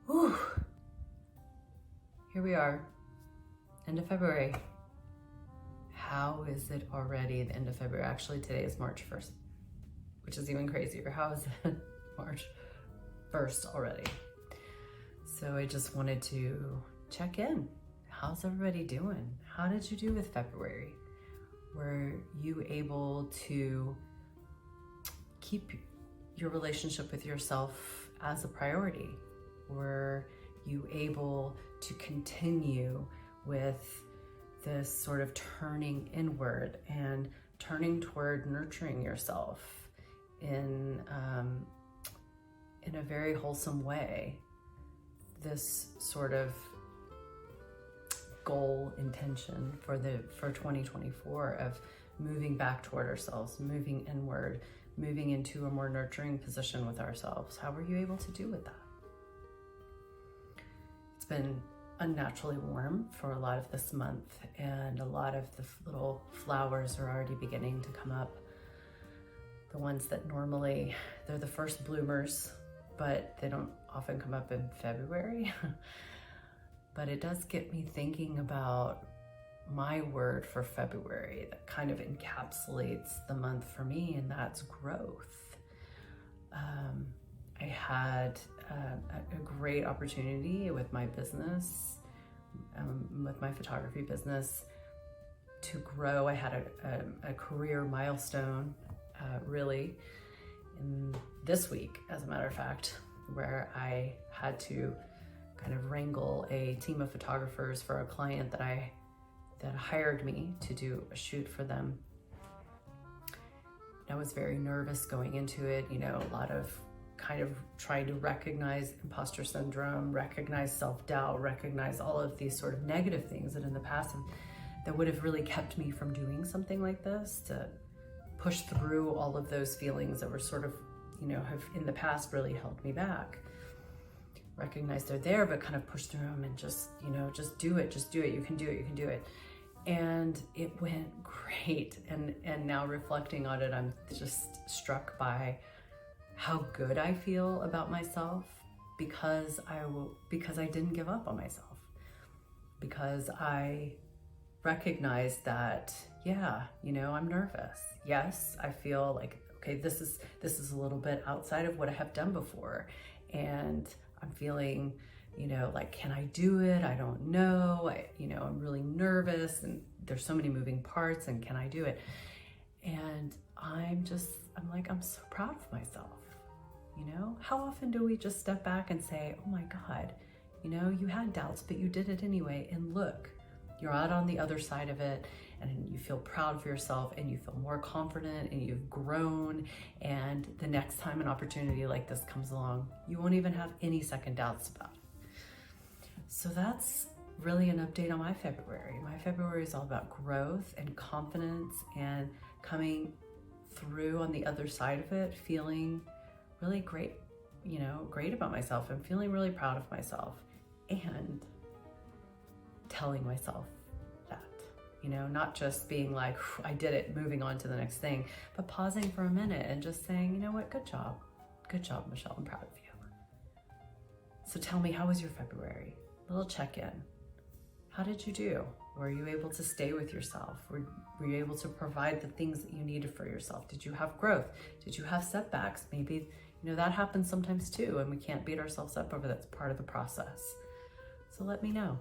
Whew. Here we are, end of February. How is it already the end of February? Actually, today is March 1st, which is even crazier. How is it March 1st already? So I just wanted to check in. How's everybody doing? How did you do with February? Were you able to keep your relationship with yourself as a priority? Were you able to continue with this sort of turning inward and turning toward nurturing yourself in a very wholesome way? This sort of goal intention for 2024 of moving back toward ourselves, moving inward, moving into a more nurturing position with ourselves. How were you able to do with that? It's been unnaturally warm for a lot of this month, and a lot of the little flowers are already beginning to come up. The ones that normally, they're the first bloomers, but they don't often come up in February. But it does get me thinking about my word for February that kind of encapsulates the month for me, and that's growth. I had a great opportunity with my business, with my photography business, to grow. I had a career milestone, really, in this week, as a matter of fact, where I had to kind of wrangle a team of photographers for a client that hired me to do a shoot for them. I was very nervous going into it, a lot of kind of trying to recognize imposter syndrome, recognize self-doubt, recognize all of these sort of negative things that in the past that would have really kept me from doing something like this, to push through all of those feelings that were sort of, have in the past really held me back. Recognize they're there, but kind of push through them and just do it, you can do it. And it went great. And now reflecting on it, I'm just struck by how good I feel about myself because I didn't give up on myself, because I recognize that, I'm nervous. Yes, I feel like, okay, this is a little bit outside of what I have done before. And I'm feeling, like, can I do it? I don't know. I'm really nervous, and there's so many moving parts, and can I do it? And I'm so proud of myself. How often do we just step back and say, oh my God, you had doubts, but you did it anyway. And look, you're out on the other side of it, and you feel proud of yourself, and you feel more confident, and you've grown. And the next time an opportunity like this comes along, you won't even have any second doubts about it. So that's really an update on my February. My February is all about growth and confidence and coming through on the other side of it, feeling really great, great about myself, and feeling really proud of myself, and telling myself that, not just being like, I did it, moving on to the next thing, but pausing for a minute and just saying, you know what, good job, Michelle, I'm proud of you. So tell me, how was your February? A little check-in. How did you do? Were you able to stay with yourself? Were you able to provide the things that you needed for yourself? Did you have growth? Did you have setbacks? Maybe, that happens sometimes too, and we can't beat ourselves up over that. It's part of the process. So let me know.